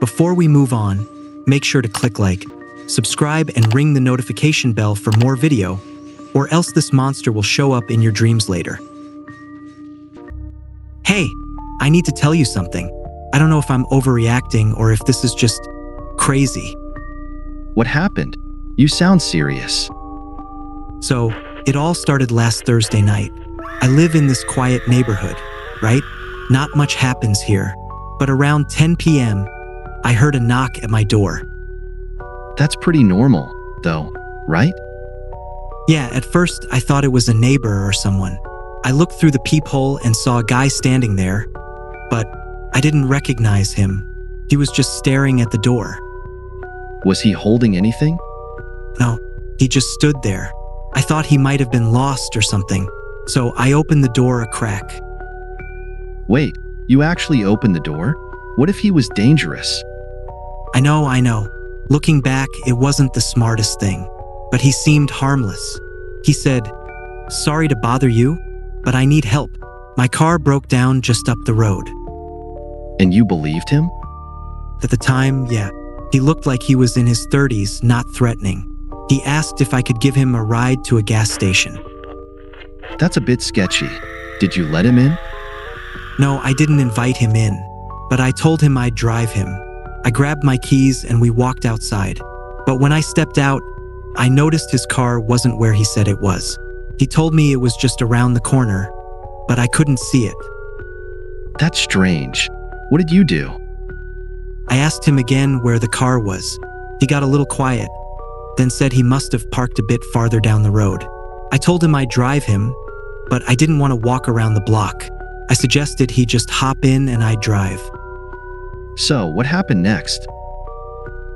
Before we move on, make sure to click like, subscribe, and ring the notification bell for more video, or else this monster will show up in your dreams later. Hey, I need to tell you something. I don't know if I'm overreacting or if this is just crazy. What happened? You sound serious. So, it all started last Thursday night. I live in this quiet neighborhood, right? Not much happens here. But around 10 p.m., I heard a knock at my door. That's pretty normal, though, right? Yeah, at first I thought it was a neighbor or someone. I looked through the peephole and saw a guy standing there, but I didn't recognize him. He was just staring at the door. Was he holding anything? No, he just stood there. I thought he might have been lost or something, so I opened the door a crack. Wait, you actually opened the door? What if he was dangerous? I know. Looking back, it wasn't the smartest thing, but he seemed harmless. He said, "Sorry to bother you, but I need help. My car broke down just up the road." And you believed him? At the time, yeah. He looked like he was in his 30s, not threatening. He asked if I could give him a ride to a gas station. That's a bit sketchy. Did you let him in? No, I didn't invite him in, but I told him I'd drive him. I grabbed my keys and we walked outside. But when I stepped out, I noticed his car wasn't where he said it was. He told me it was just around the corner, but I couldn't see it. That's strange. What did you do? I asked him again where the car was. He got a little quiet, then said he must have parked a bit farther down the road. I told him I'd drive him, but I didn't want to walk around the block. I suggested he just hop in and I'd drive. So, what happened next?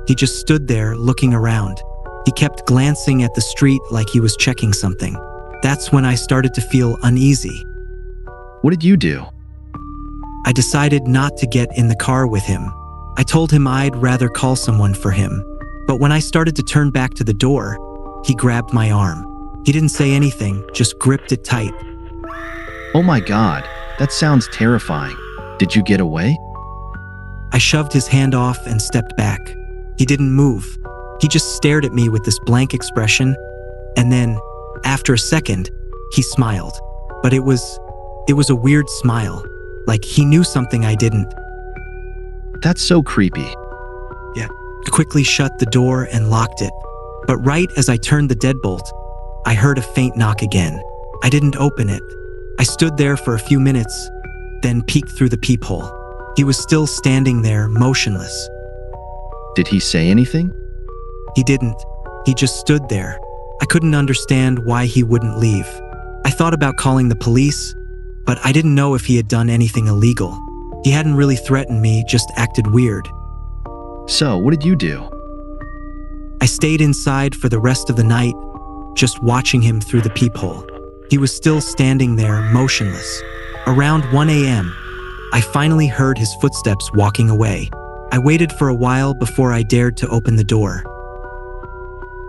He just stood there looking around. He kept glancing at the street like he was checking something. That's when I started to feel uneasy. What did you do? I decided not to get in the car with him. I told him I'd rather call someone for him. But when I started to turn back to the door, he grabbed my arm. He didn't say anything, just gripped it tight. Oh my God, that sounds terrifying. Did you get away? I shoved his hand off and stepped back. He didn't move. He just stared at me with this blank expression, and then, after a second, he smiled. But it was a weird smile, like he knew something I didn't. That's so creepy. Yeah. I quickly shut the door and locked it. But right as I turned the deadbolt, I heard a faint knock again. I didn't open it. I stood there for a few minutes, then peeked through the peephole. He was still standing there, motionless. Did he say anything? He didn't. He just stood there. I couldn't understand why he wouldn't leave. I thought about calling the police, but I didn't know if he had done anything illegal. He hadn't really threatened me, just acted weird. So, what did you do? I stayed inside for the rest of the night, just watching him through the peephole. He was still standing there, motionless. Around 1 a.m., I finally heard his footsteps walking away. I waited for a while before I dared to open the door.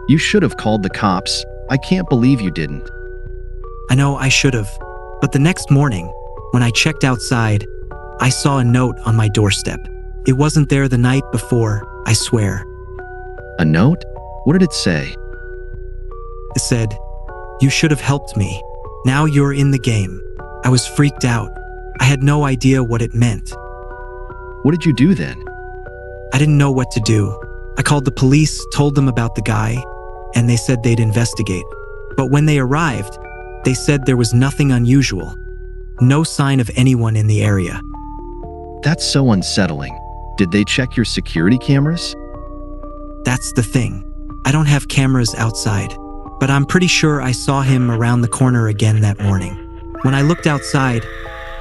You should have called the cops. I can't believe you didn't. I know I should have, but the next morning, when I checked outside, I saw a note on my doorstep. It wasn't there the night before, I swear. A note? What did it say? It said, "You should have helped me. Now you're in the game." I was freaked out. I had no idea what it meant. What did you do then? I didn't know what to do. I called the police, told them about the guy, and they said they'd investigate. But when they arrived, they said there was nothing unusual. No sign of anyone in the area. That's so unsettling. Did they check your security cameras? That's the thing. I don't have cameras outside, but I'm pretty sure I saw him around the corner again that morning. When I looked outside,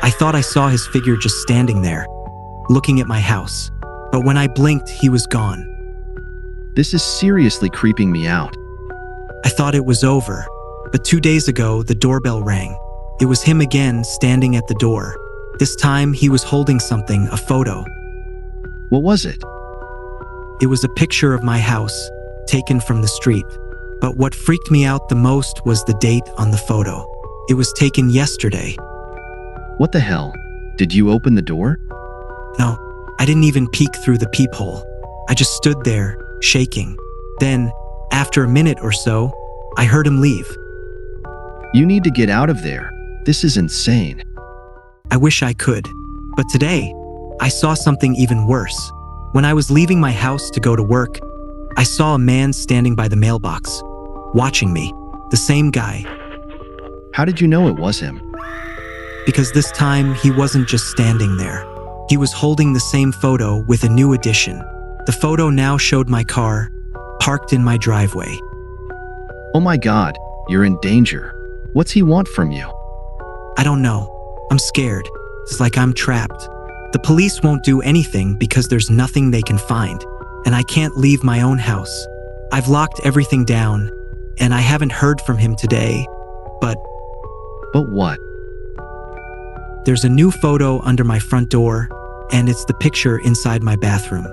I thought I saw his figure just standing there, looking at my house. But when I blinked, he was gone. This is seriously creeping me out. I thought it was over, but 2 days ago, the doorbell rang. It was him again, standing at the door. This time, he was holding something, a photo. What was it? It was a picture of my house, taken from the street. But what freaked me out the most was the date on the photo. It was taken yesterday. What the hell? Did you open the door? No, I didn't even peek through the peephole. I just stood there, shaking. Then, after a minute or so, I heard him leave. You need to get out of there. This is insane. I wish I could. But today, I saw something even worse. When I was leaving my house to go to work, I saw a man standing by the mailbox, watching me. The same guy. How did you know it was him? Because this time, he wasn't just standing there. He was holding the same photo with a new addition. The photo now showed my car, parked in my driveway. Oh my God, you're in danger. What's he want from you? I don't know. I'm scared. It's like I'm trapped. The police won't do anything because there's nothing they can find, and I can't leave my own house. I've locked everything down, and I haven't heard from him today, but But what? there's a new photo under my front door, and it's the picture inside my bathroom.